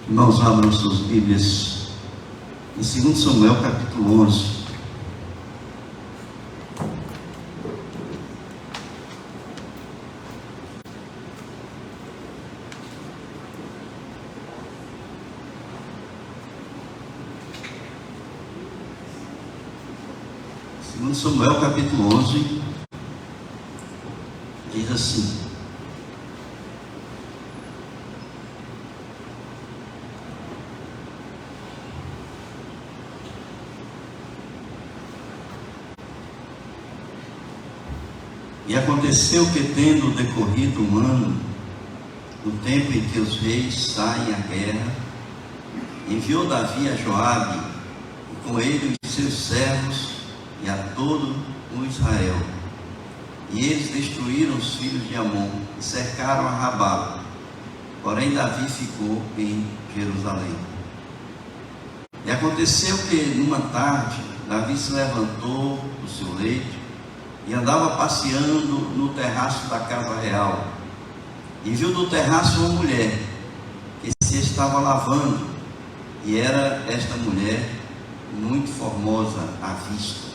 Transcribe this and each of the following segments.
Irmãos, abram suas Bíblias em 2 Samuel capítulo 11. Segundo Samuel capítulo 11 diz assim: E aconteceu que, tendo decorrido um ano, no tempo em que os reis saem à guerra, enviou Davi a Joabe, e com ele os seus servos e a todo o Israel. E eles destruíram os filhos de Amon e cercaram a Rabá. Porém Davi ficou em Jerusalém. E aconteceu que, numa tarde, Davi se levantou do seu leito e andava passeando no terraço da casa real, e viu do terraço uma mulher que se estava lavando, e era esta mulher muito formosa à vista.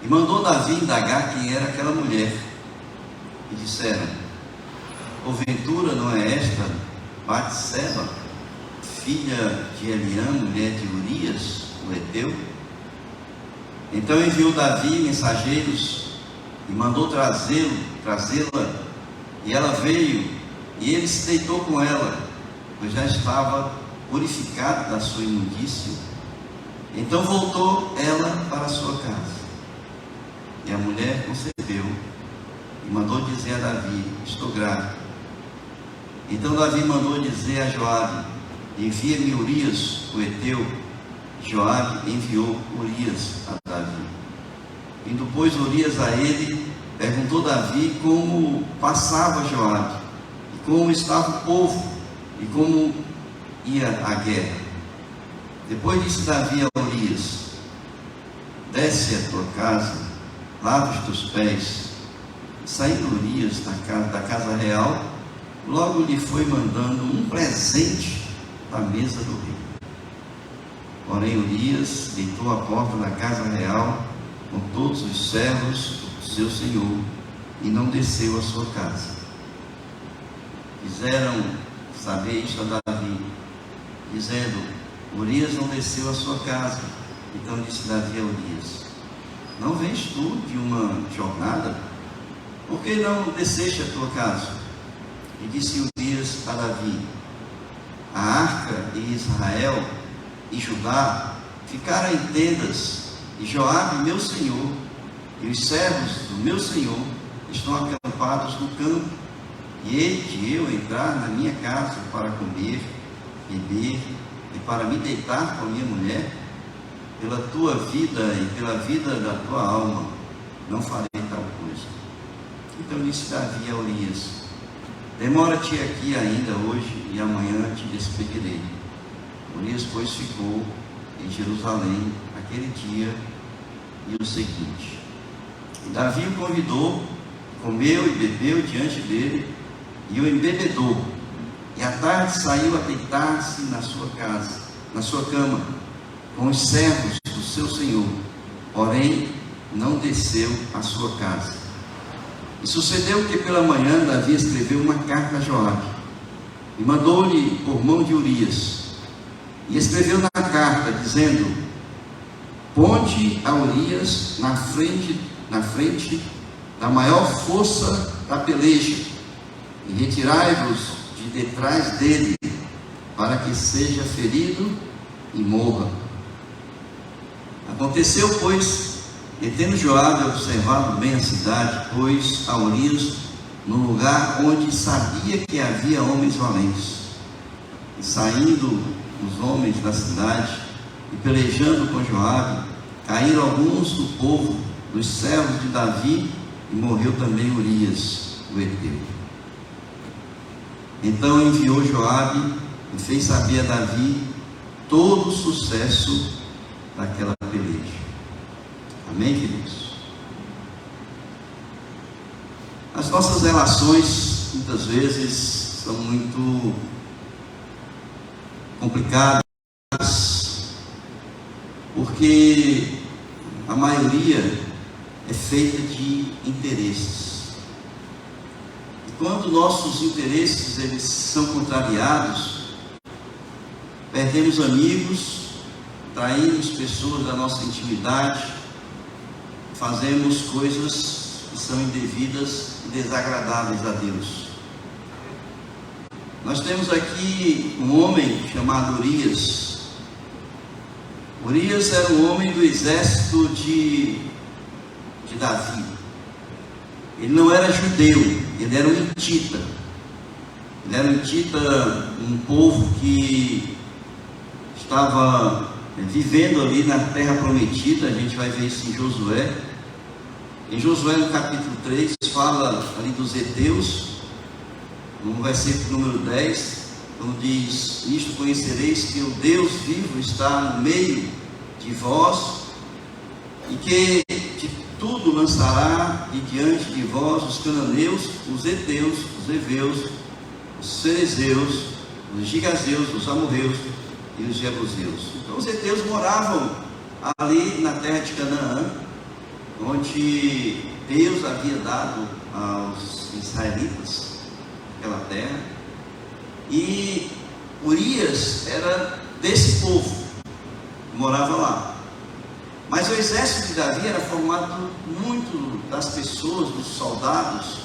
E mandou Davi indagar quem era aquela mulher, e disseram: porventura não é esta Batseba, filha de Eliã, mulher de Urias, o heteu? Então enviou Davi mensageiros e mandou trazê-la, e ela veio, e ele se deitou com ela, pois já estava purificado da sua imundícia. Então voltou ela para a sua casa. E a mulher concebeu e mandou dizer a Davi: estou grávida. Então Davi mandou dizer a Joabe: envia-me Urias, o heteu. Joabe enviou Urias a Davi. Indo, pois, Urias a ele, perguntou Davi como passava Joabe, e como estava o povo, e como ia a guerra. Depois disse Davi a Urias: desce à tua casa, lava os teus pés. E saindo Urias da casa real, logo lhe foi mandando um presente da mesa do rei. Porém Urias deitou à porta da casa real com todos os servos do seu senhor, e não desceu à sua casa. Fizeram saber isto a Davi, dizendo: Urias não desceu à sua casa. Então disse Davi a Urias: não vens tu de uma jornada? Por que não desceste à tua casa? E disse Urias a Davi: a arca e Israel e Judá ficaram em tendas, e Joabe, meu senhor, e os servos do meu senhor estão acampados no campo. E hei de eu entrar na minha casa para comer, beber e para me deitar com a minha mulher? Pela tua vida e pela vida da tua alma, não farei tal coisa. Então disse Davi a Urias: demora-te aqui ainda hoje, e amanhã te despedirei. Urias, pois, ficou em Jerusalém aquele dia e o seguinte. E Davi o convidou, comeu e bebeu diante dele, e o embebedou. E à tarde saiu a deitar-se na sua casa, na sua cama, com os servos do seu senhor, porém não desceu à sua casa. E sucedeu que pela manhã Davi escreveu uma carta a Joabe, e mandou-lhe por mão de Urias. E escreveu na carta, dizendo: ponde a Urias na frente da maior força da peleja, e retirai-vos de detrás dele, para que seja ferido e morra. Aconteceu, pois, que tendo Joabe observado bem a cidade, pôs a Urias no lugar onde sabia que havia homens valentes. E saindo os homens da cidade e pelejando com Joabe, caíram alguns do povo, dos servos de Davi, e morreu também Urias, o heteu. Então enviou Joabe e fez saber a Davi todo o sucesso daquela peleja. Amém, queridos? As nossas relações muitas vezes são muito complicadas, porque a maioria é feita de interesses. E quando nossos interesses eles são contrariados, perdemos amigos, traímos pessoas da nossa intimidade, fazemos coisas que são indevidas e desagradáveis a Deus. Nós temos aqui um homem chamado Urias. Urias era um homem do exército de Davi. Ele não era judeu, ele era um hitita. Ele era um hitita, um povo que estava vivendo ali na terra prometida. A gente vai ver isso em Josué. Em Josué, no capítulo 3, fala ali dos heteus, no versículo número 10, quando diz: isto conhecereis que o Deus vivo está no meio de vós, e que de tudo lançará de diante de vós os cananeus, os heteus, os heveus, os ferezeus, os gigazeus, os amorreus e os jebuseus. Então os heteus moravam ali na terra de Canaã, onde Deus havia dado aos israelitas aquela terra, e Urias era desse povo que morava lá. Mas o exército de Davi era formado muito das pessoas, dos soldados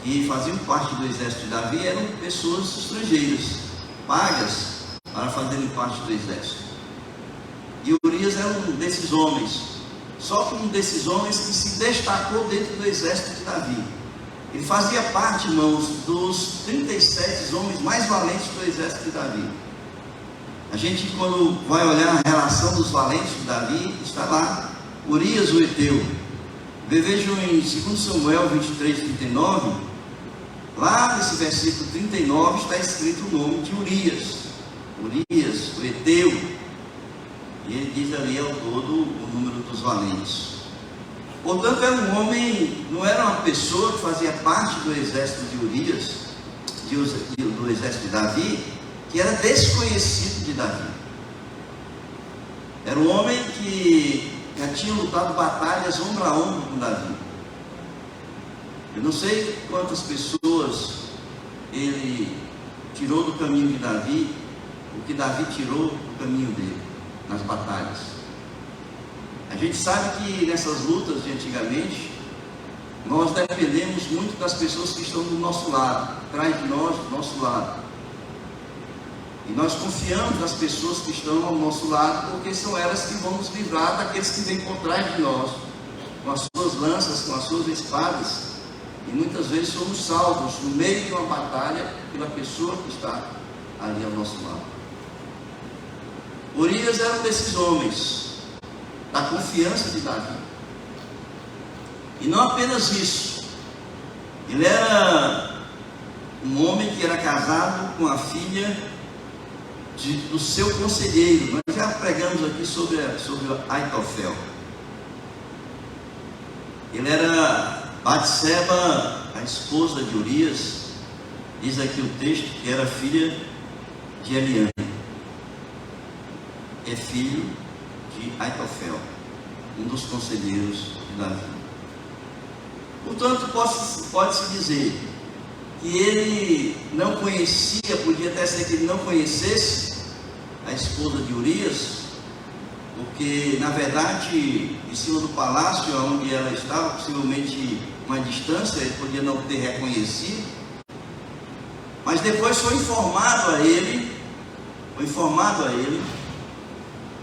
que faziam parte do exército de Davi, eram pessoas estrangeiras, pagas para fazerem parte do exército. E Urias era um desses homens, só que um desses homens que se destacou dentro do exército de Davi. Ele fazia parte, irmãos, dos 37 homens mais valentes do exército de Davi. A gente, quando vai olhar a relação dos valentes de Davi, está lá Urias o heteu. Vejam em 2 Samuel 23, 39, lá nesse versículo 39 está escrito o nome de Urias. Urias, o heteu. E ele diz ali ao todo o número dos valentes. Portanto, era um homem, não era uma pessoa que fazia parte do exército de Urias, do exército de Davi, que era desconhecido de Davi. Era um homem que já tinha lutado batalhas ombro a ombro com Davi. Eu não sei quantas pessoas ele tirou do caminho de Davi, o que Davi tirou do caminho dele nas batalhas. A gente sabe que nessas lutas de antigamente, nós dependemos muito das pessoas que estão do nosso lado, atrás de nós, do nosso lado. E nós confiamos nas pessoas que estão ao nosso lado, porque são elas que vão nos livrar daqueles que vêm por trás de nós, com as suas lanças, com as suas espadas. E muitas vezes somos salvos no meio de uma batalha pela pessoa que está ali ao nosso lado. Urias era um desses homens da confiança de Davi. E não apenas isso, ele era um homem que era casado com a filha do seu conselheiro. Nós já pregamos aqui sobre Aitofel. Ele era Batseba, a esposa de Urias. Diz aqui o texto que era filha de Eliane. É filho de Aitofel, um dos conselheiros de Davi. Portanto, pode-se dizer que ele não conhecia, podia até ser que ele não conhecesse a esposa de Urias, porque na verdade, em cima do palácio onde ela estava, possivelmente uma distância, ele podia não ter reconhecido, mas depois foi informado a ele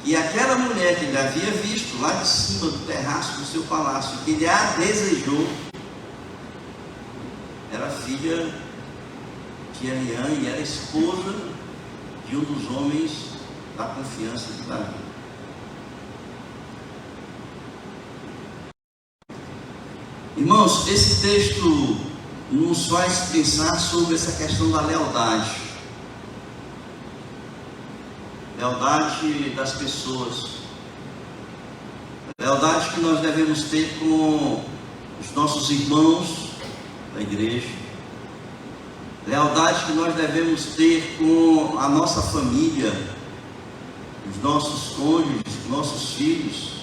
que aquela mulher que ele havia visto lá de cima do terraço do seu palácio, que ele a desejou, era filha de Eliane e era esposa de um dos homens da confiança de Davi. Irmãos, esse texto nos faz pensar sobre essa questão da lealdade. Lealdade das pessoas. Lealdade que nós devemos ter com os nossos irmãos da igreja. lealdade que nós devemos ter com a nossa família, os nossos cônjuges, os nossos filhos,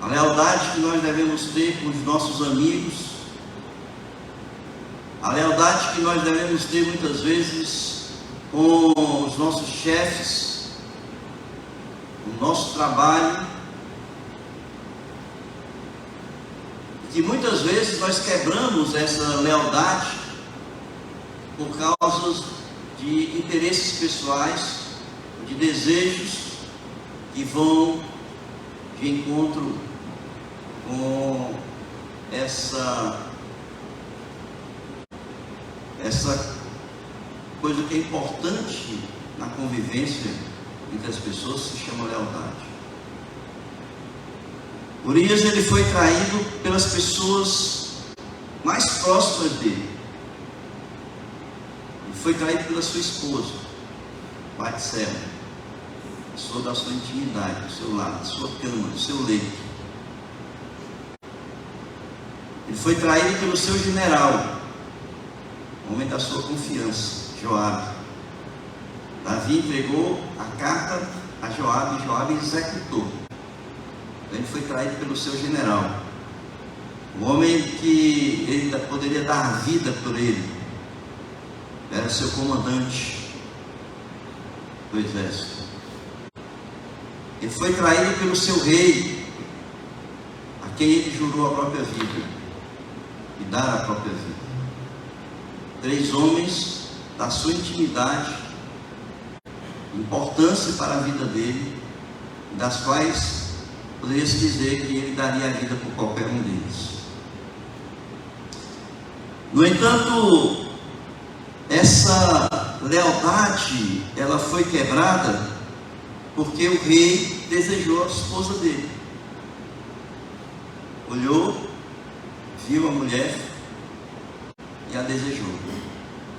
a lealdade que nós devemos ter com os nossos amigos, a lealdade que nós devemos ter muitas vezes com os nossos chefes, no nosso trabalho, que muitas vezes nós quebramos essa lealdade por causa de interesses pessoais, de desejos que vão de encontro com essa coisa que é importante na convivência entre as pessoas, se chama lealdade. Urias, ele foi traído pelas pessoas mais próximas dele. Ele foi traído pela sua esposa, Batseba, pessoa da sua intimidade, do seu lado, da sua cama, do seu leito. Ele foi traído pelo seu general, homem da sua confiança, Joabe. Davi entregou a carta a Joabe e Joabe executou. Ele foi traído pelo seu general, o homem que ele poderia dar a vida por ele, era seu comandante do exército. Ele foi traído pelo seu rei, a quem ele jurou a própria vida e dar a própria vida. 3 homens da sua intimidade, importância para a vida dele, das quais poderia-se dizer que ele daria a vida por qualquer um deles. No entanto, essa lealdade, ela foi quebrada porque o rei desejou a esposa dele. Olhou, viu a mulher e a desejou,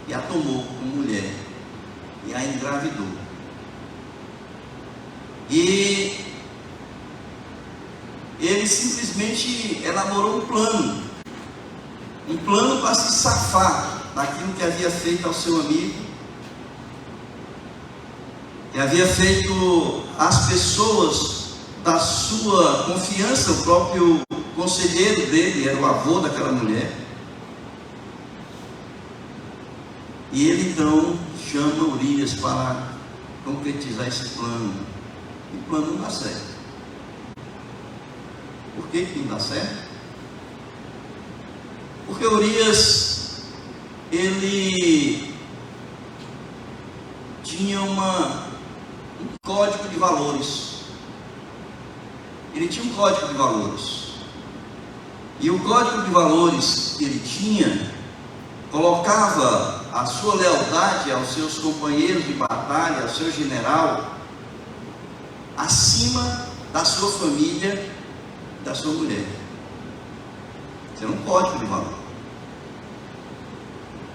e a tomou como mulher, e a engravidou. E ele simplesmente elaborou um plano para se safar daquilo que havia feito ao seu amigo, que havia feito às pessoas da sua confiança. O próprio conselheiro dele era o avô daquela mulher. E ele então chama Urias para concretizar esse plano. E o plano não dá certo. Por que não dá certo? Porque Urias, ele tinha um código de valores. Ele tinha um código de valores. E o código de valores que ele tinha colocava a sua lealdade aos seus companheiros de batalha, ao seu general, acima da sua família, da sua mulher. Isso era um código de valor.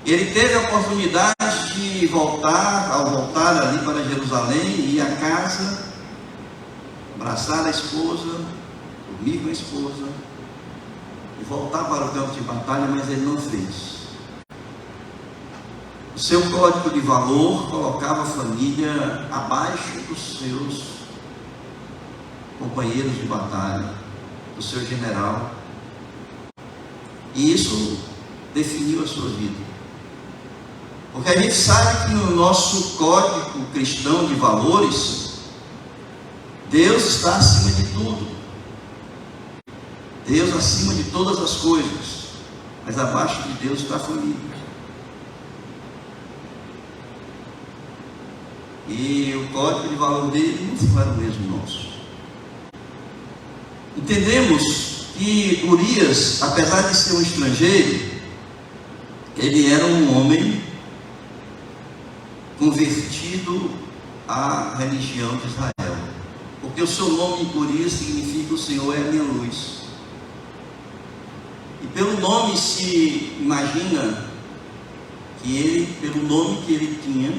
Ele teve a oportunidade de voltar, ao voltar ali para Jerusalém, ir à casa, abraçar a esposa, dormir com a esposa e voltar para o campo de batalha, mas ele não fez. O seu código de valor colocava a família abaixo dos seus companheiros de batalha, do seu general, e isso definiu a sua vida. Porque a gente sabe que no nosso código cristão de valores, Deus está acima de tudo. Deus acima de todas as coisas. Mas abaixo de Deus está a família. E o código de valor dele não era o mesmo nosso. Entendemos que Urias, apesar de ser um estrangeiro, ele era um homem convertido à religião de Israel, porque o seu nome Urias significa: o Senhor é a minha luz. E pelo nome se imagina que ele, pelo nome que ele tinha,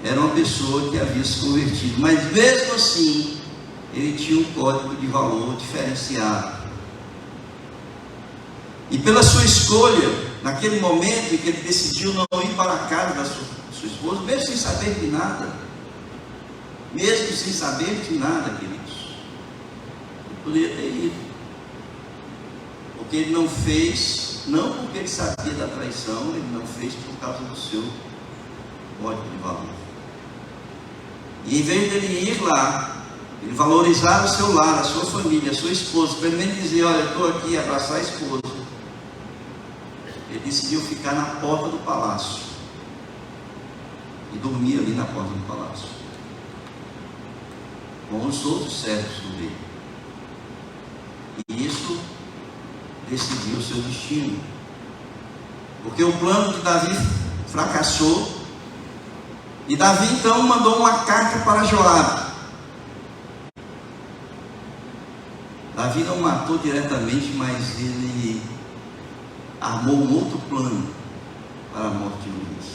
era uma pessoa que havia se convertido, mas mesmo assim ele tinha um código de valor diferenciado. E pela sua escolha naquele momento em que ele decidiu não ir para a casa da sua esposa, mesmo sem saber de nada, queridos, ele poderia ter ido, porque ele não fez, não porque ele sabia da traição, ele não fez por causa do seu código de valor. E em vez dele ir lá, ele valorizar o seu lar, a sua família, a sua esposa, pelo menos dizer: olha, eu estou aqui, abraçar a esposa, ele decidiu ficar na porta do palácio e dormir ali na porta do palácio com os outros servos do rei. E isso decidiu o seu destino, porque o plano de Davi fracassou. E Davi então mandou uma carta para Joabe. Davi não matou diretamente, mas ele armou um outro plano para a morte de Urias.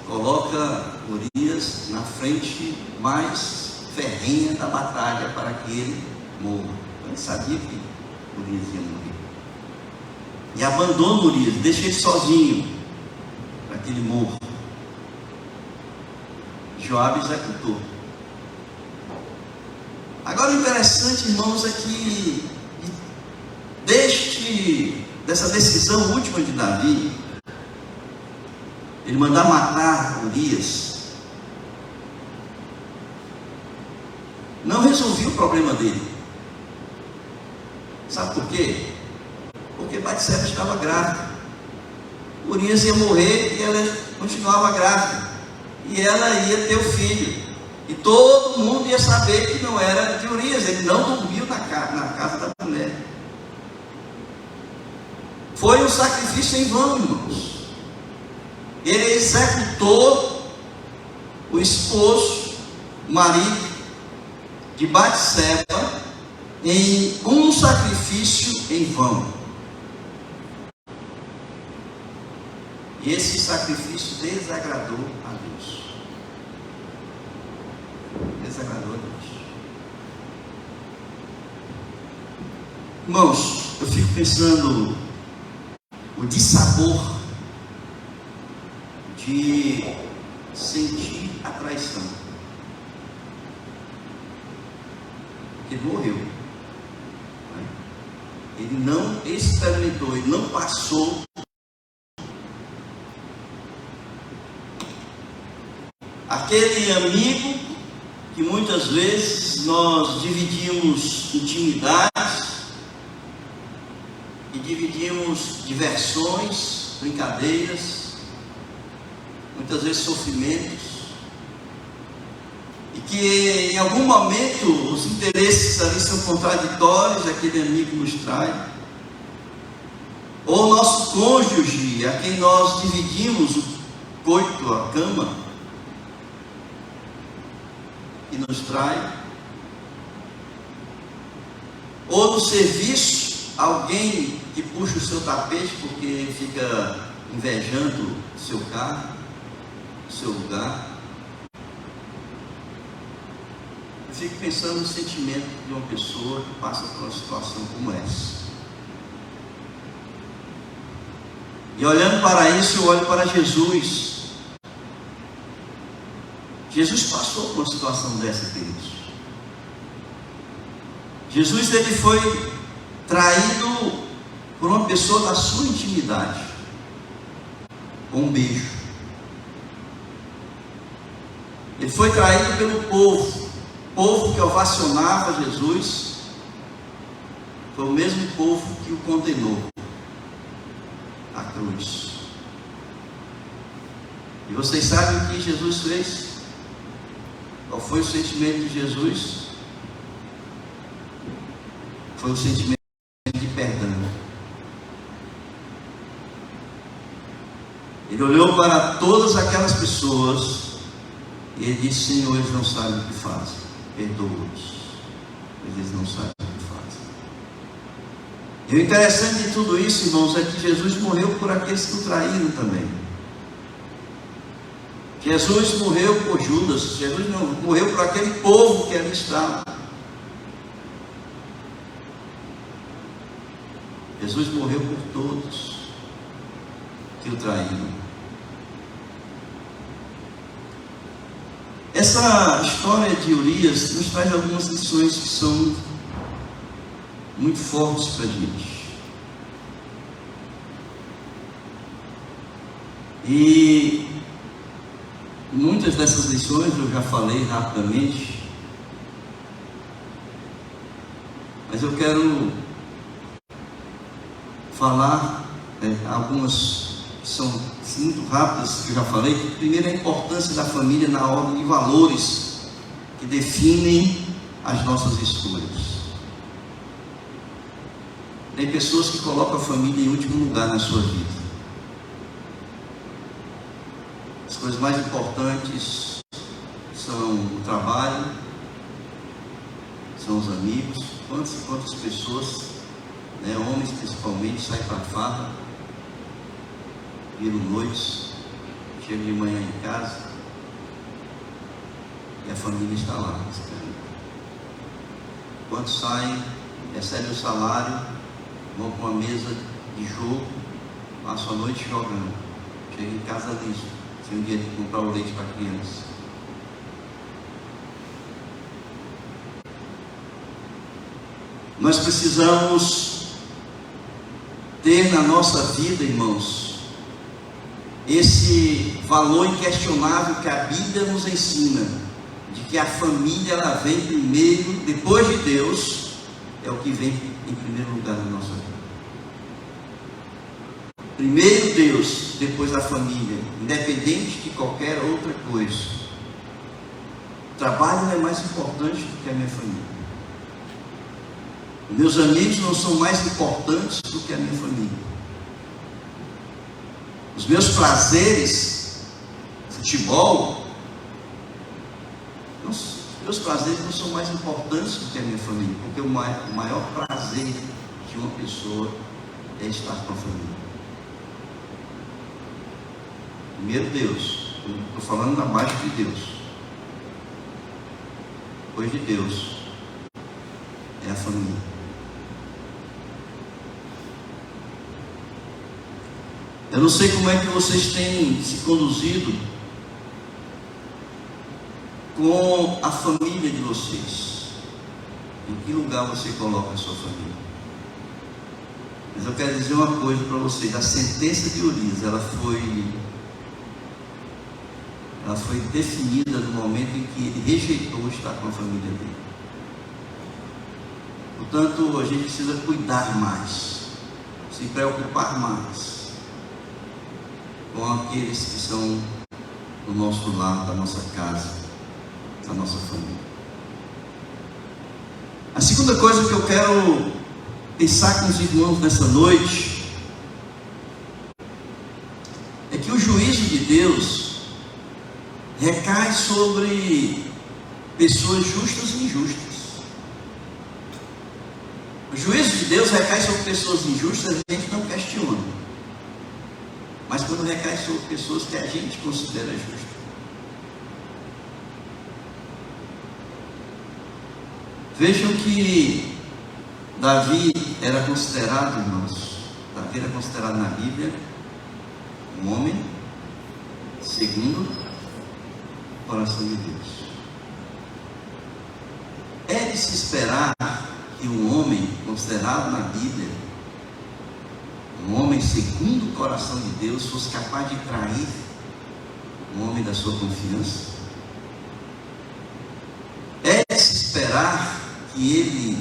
Coloca Urias na frente mais ferrenha da batalha para que ele morra. Ele sabia que Urias ia morrer. E abandona Urias, deixa ele sozinho para que ele morra. Joabe executou. Agora, o interessante, irmãos, é que dessa decisão última de Davi, ele mandar matar Urias, não resolvia o problema dele. Sabe por quê? Porque Batseba estava grávida. Urias ia morrer e ela continuava grávida, e ela ia ter o filho, e todo mundo ia saber que não era de Urias. Ele não dormiu na casa da mulher. Foi um sacrifício em vão, irmãos. Ele executou o esposo, o marido de Batseba, em um sacrifício em vão. E esse sacrifício desagradou a Deus. Desagradou a Deus. Irmãos, eu fico pensando o dissabor de sentir a traição. Ele morreu. Ele não experimentou, ele não passou aquele amigo que muitas vezes nós dividimos intimidades e dividimos diversões, brincadeiras, muitas vezes sofrimentos, e que em algum momento os interesses ali são contraditórios, aquele amigo nos trai, ou o nosso cônjuge, a quem nós dividimos o coito, a cama, que nos trai, ou no serviço, alguém que puxa o seu tapete porque fica invejando o seu carro, o seu lugar. Eu fico pensando no sentimento de uma pessoa que passa por uma situação como essa. E olhando para isso, eu olho para Jesus. Jesus passou por uma situação dessa, queridos. Jesus, ele foi traído por uma pessoa da sua intimidade, com um beijo. Ele foi traído pelo povo que ovacionava Jesus. Foi o mesmo povo que o condenou à cruz. E vocês sabem o que Jesus fez? Qual foi o sentimento de Jesus? Foi o sentimento de perdão. Ele olhou para todas aquelas pessoas e ele disse: Senhor, eles não sabem o que fazem, perdoa-os, eles não sabem o que fazem. E o interessante de tudo isso, irmãos, é que Jesus morreu por aqueles que o traíram também. Jesus morreu por Judas. Jesus não morreu por aquele povo que ali estava. Jesus morreu por todos que o traíram. Essa história de Urias nos traz algumas lições que são muito fortes para a gente. E muitas dessas lições eu já falei rapidamente, mas eu quero falar algumas que são muito rápidas, que eu já falei. Primeiro, a importância da família na ordem de valores que definem as nossas escolhas. Tem pessoas que colocam a família em último lugar na sua vida. As coisas mais importantes são o trabalho, são os amigos. Quantas pessoas, homens principalmente, saem para a farra, viram noites, chegam de manhã em casa e a família está lá esperando. Quantos saem, recebem o salário, vão para uma mesa de jogo, passam a noite jogando, chegam em casa liso, sem o dinheiro de comprar o leite para a criança. Nós precisamos ter na nossa vida, irmãos, esse valor inquestionável que a Bíblia nos ensina, de que a família ela vem primeiro, depois de Deus, é o que vem em primeiro lugar na nossa vida. Primeiro Deus, depois a família, independente de qualquer outra coisa. O trabalho é mais importante do que a minha família. Meus amigos não são mais importantes do que a minha família. Os meus prazeres, futebol, meus prazeres não são mais importantes do que a minha família, porque o maior prazer de uma pessoa é estar com a família. Primeiro Deus, estou falando abaixo de Deus. Depois de Deus é a família. Eu não sei como é que vocês têm se conduzido com a família de vocês. Em que lugar você coloca a sua família? Mas eu quero dizer uma coisa para vocês. A sentença de Urias, ela foi definida no momento em que ele rejeitou estar com a família dele. Portanto, a gente precisa cuidar mais, se preocupar mais com aqueles que são do nosso lar, da nossa casa, da nossa família. A segunda coisa que eu quero pensar com os irmãos nessa noite é que o juízo de Deus recai sobre pessoas justas e injustas. O juízo de Deus recai sobre pessoas injustas, a gente não questiona. Mas quando recai sobre pessoas que a gente considera justas. Vejam que Davi era considerado, irmãos, Davi era considerado na Bíblia um homem segundo o coração de Deus. É de se esperar que um homem considerado na Bíblia, um homem segundo o coração de Deus, fosse capaz de trair um homem da sua confiança? É de se esperar que ele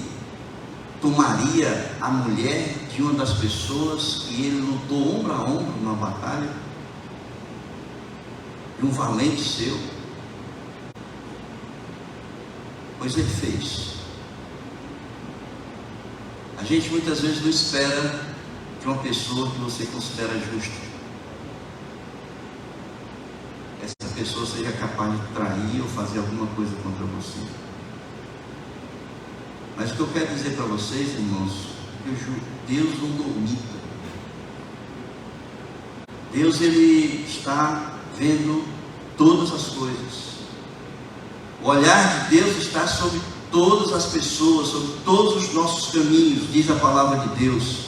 tomaria a mulher de uma das pessoas que ele lutou ombro a ombro numa batalha, de um valente seu? Pois ele fez. A gente muitas vezes não espera de uma pessoa que você considera justa, essa pessoa seja capaz de trair ou fazer alguma coisa contra você. Mas o que eu quero dizer para vocês, irmãos, é que Deus não dormita. Deus, ele está vendo todas as coisas. O olhar de Deus está sobre todas as pessoas, sobre todos os nossos caminhos, diz a palavra de Deus.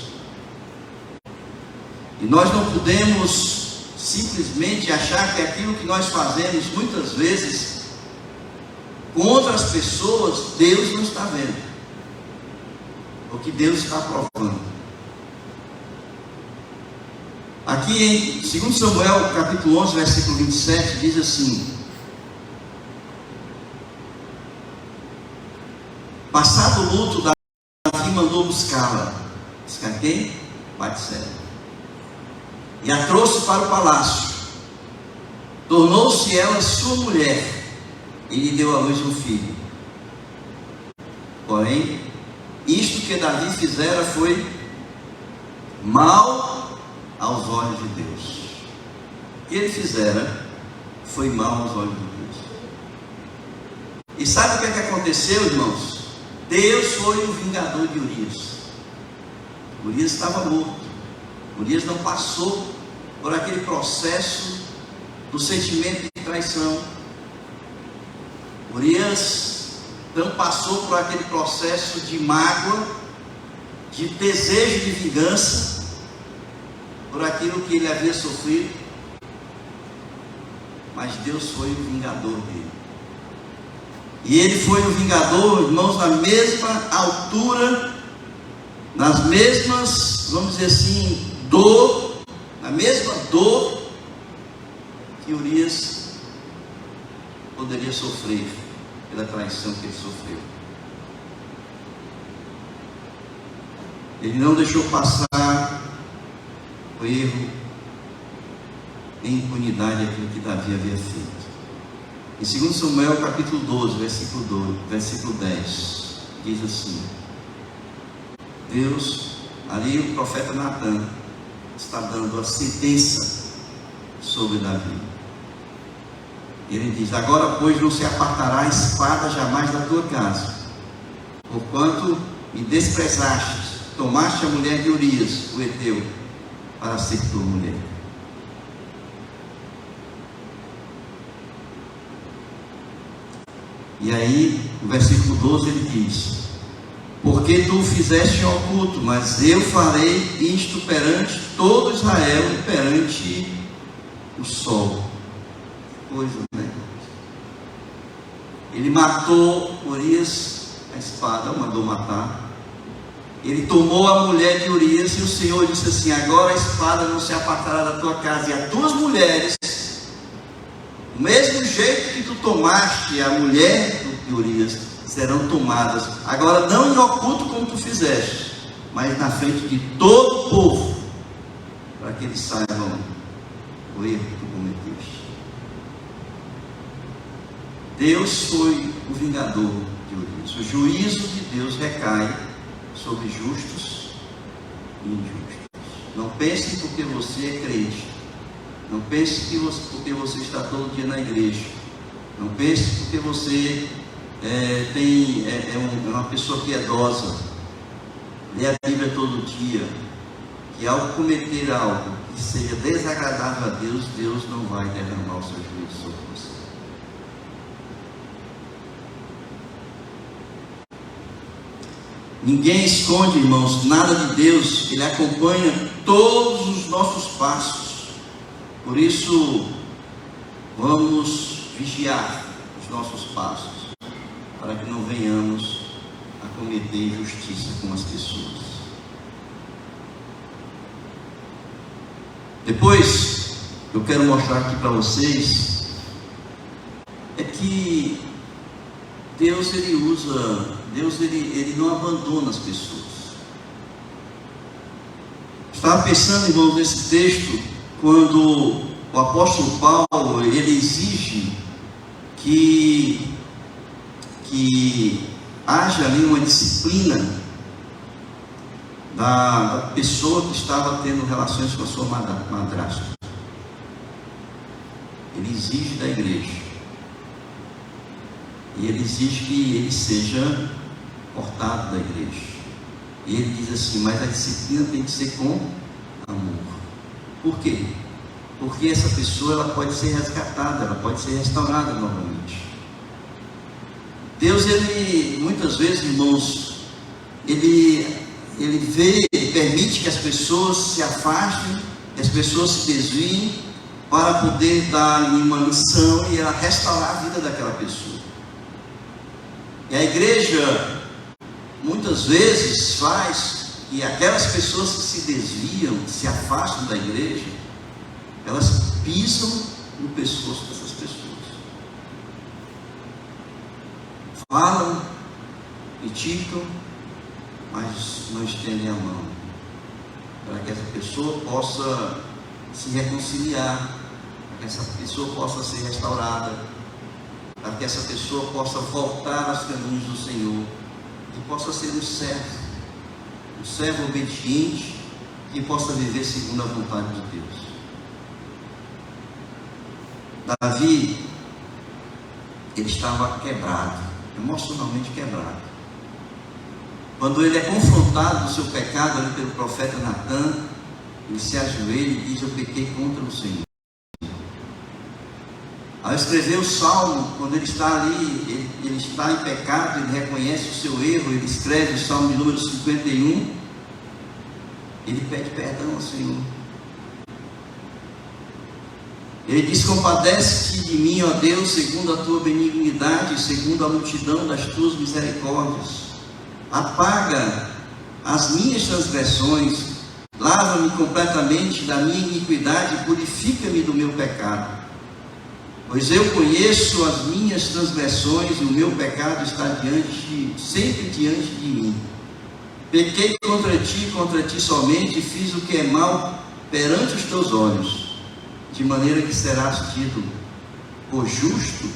E nós não podemos simplesmente achar que aquilo que nós fazemos muitas vezes com outras pessoas, Deus não está vendo, ou que Deus está provando. Aqui em 2 Samuel capítulo 11, versículo 27, diz assim: passado o luto, Davi mandou buscá-la. Buscar quem? Batseba. E a trouxe para o palácio. Tornou-se ela sua mulher e lhe deu à luz um filho. Porém, isto que Davi fizera foi mal aos olhos de Deus. O que ele fizera foi mal aos olhos de Deus. E sabe o que aconteceu, irmãos? Deus foi o vingador de Urias. Urias estava morto. Urias não passou por aquele processo do sentimento de traição. Urias não passou por aquele processo de mágoa, de desejo de vingança, por aquilo que ele havia sofrido. Mas Deus foi o vingador dele. E ele foi o vingador, irmãos, na mesma altura, nas mesmas, vamos dizer assim, dor, na mesma dor que Urias poderia sofrer pela traição que ele sofreu. Ele não deixou passar o erro em impunidade aquilo que Davi havia feito. Em 2 Samuel capítulo 12, versículo 10, diz assim: Deus, ali o profeta Natan está dando a sentença sobre Davi. Ele diz: agora, pois, não se apartará a espada jamais da tua casa, porquanto me desprezaste, tomaste a mulher de Urias, o heteu, para ser tua mulher. E aí, no versículo 12, ele diz: porque tu o fizeste em oculto, mas eu farei isto perante todo Israel e perante o sol. Coisa, né? Ele matou Urias, a espada, mandou matar. Ele tomou a mulher de Urias e o Senhor disse assim: agora a espada não se apartará da tua casa, e as tuas mulheres, do mesmo jeito que tu tomaste a mulher de Urias, serão tomadas, agora não em oculto como tu fizeste, mas na frente de todo o povo, para que eles saibam o erro que tu cometeste. Deus foi o vingador de Urias. O juízo de Deus recai sobre justos e injustos. Não pense porque você é crente. Não pense porque você está todo dia na igreja. Não pense porque você é uma pessoa piedosa, lê a Bíblia todo dia, que ao cometer algo que seja desagradável a Deus, Deus não vai derramar o seu juízo sobre você. Ninguém esconde, irmãos, nada de Deus. Ele acompanha todos os nossos passos. Por isso, vamos vigiar os nossos passos, para que não venhamos a cometer injustiça com as pessoas. Depois, eu quero mostrar aqui para vocês, é que Deus, ele não abandona as pessoas. Estava pensando, irmãos, nesse texto, quando o apóstolo Paulo, ele exige que haja ali uma disciplina da pessoa que estava tendo relações com a sua madrasta. Ele exige da igreja, e ele exige que ele seja cortado da igreja. E ele diz assim: mas a disciplina tem que ser com amor. Por quê? Porque essa pessoa, ela pode ser resgatada, ela pode ser restaurada novamente. Deus, ele muitas vezes, irmãos, ele permite que as pessoas se afastem que as pessoas se desviem para poder dar-lhe uma missão e restaurar a vida daquela pessoa. E a igreja muitas vezes faz que aquelas pessoas que se desviam, que se afastam da igreja, elas pisam no pescoço dessas pessoas. Falam, criticam, mas não estendem a mão para que essa pessoa possa se reconciliar, para que essa pessoa possa ser restaurada, para que essa pessoa possa voltar aos caminhos do Senhor, que possa ser um servo obediente, que possa viver segundo a vontade de Deus. Davi, ele estava quebrado, emocionalmente quebrado. Quando ele é confrontado do seu pecado ali pelo profeta Natan, ele se ajoelha e diz: eu pequei contra o Senhor. Ao escrever o Salmo, quando ele está ali, ele está em pecado, ele reconhece o seu erro, ele escreve o Salmo de número 51, ele pede perdão ao Senhor. Ele diz: compadece-te de mim, ó Deus, segundo a tua benignidade, segundo a multidão das tuas misericórdias. Apaga as minhas transgressões, lava-me completamente da minha iniquidade, purifica-me do meu pecado. Pois eu conheço as minhas transgressões e o meu pecado está sempre diante de mim. Pequei contra ti somente, e fiz o que é mal perante os teus olhos, de maneira que serás tido por justo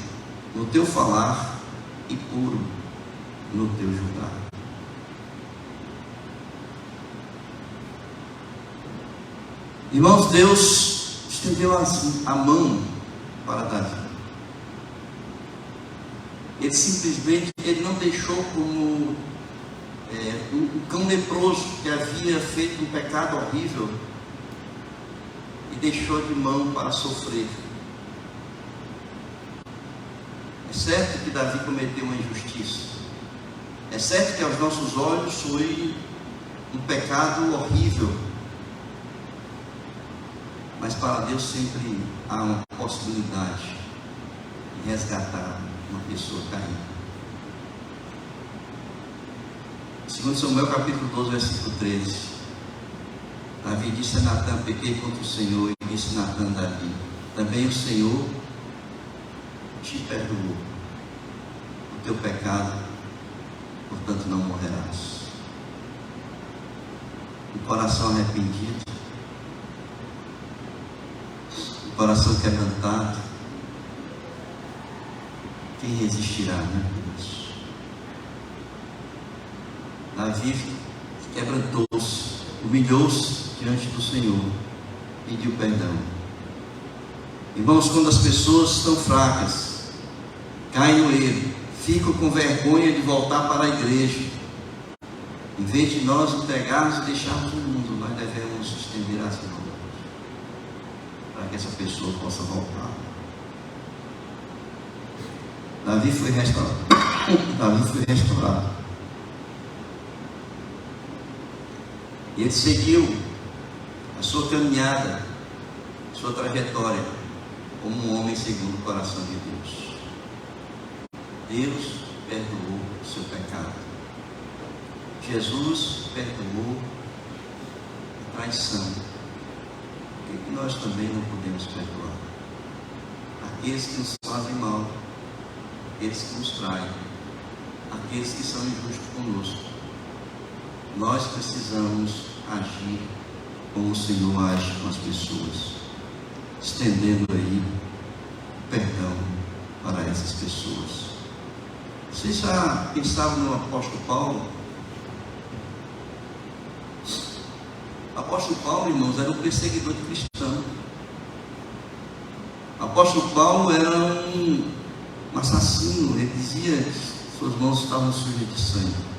no teu falar e puro no teu julgar. Irmãos, Deus estendeu a mão para Davi. Ele simplesmente, ele não deixou como um cão leproso que havia feito um pecado horrível e deixou de mão para sofrer. É certo que Davi cometeu uma injustiça. É certo que aos nossos olhos foi um pecado horrível. Mas para Deus sempre há uma possibilidade de resgatar uma pessoa caída. 2 Samuel capítulo 12, versículo 13. Davi disse a Natan: pequei contra o Senhor. E disse Natan a Davi: também o Senhor te perdoou o teu pecado, portanto não morrerás. Um coração arrependido, coração quebrantado, quem resistirá, né, Deus? Davi quebrantou-se, humilhou-se diante do Senhor, pediu perdão. Irmãos, quando as pessoas estão fracas, caem no erro, ficam com vergonha de voltar para a igreja, em vez de nós entregarmos e deixarmos o mundo, nós devemos estender as mãos para que essa pessoa possa voltar. Davi foi restaurado. E ele seguiu a sua caminhada, a sua trajetória, como um homem segundo o coração de Deus. Deus perdoou o seu pecado. Jesus perdoou a traição. Por que nós também não podemos perdoar? Aqueles que nos fazem mal, aqueles que nos traem, aqueles que são injustos conosco. Nós precisamos agir como o Senhor age com as pessoas, estendendo aí o perdão para essas pessoas. Vocês já pensavam no apóstolo Paulo? O apóstolo Paulo, irmãos, era um perseguidor de cristão. O apóstolo Paulo era um assassino. Ele dizia que suas mãos estavam sujas de sangue.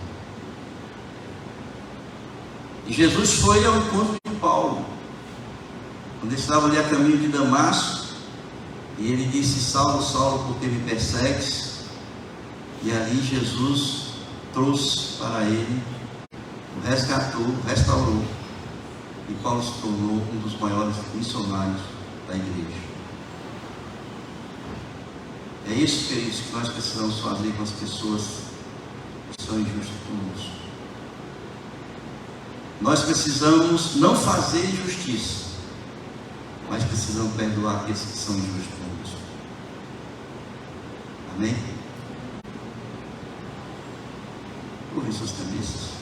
E Jesus foi ao encontro de Paulo, quando ele estava ali a caminho de Damasco, e ele disse: Saulo, Saulo, por que me persegues? E ali Jesus trouxe para ele, o resgatou, restaurou, e Paulo se tornou um dos maiores missionários da igreja. É isso, queridos, que nós precisamos fazer com as pessoas que são injustas conosco. Nós precisamos não fazer injustiça, mas precisamos perdoar aqueles que são injustos conosco. Amém? Curvem suas cabeças.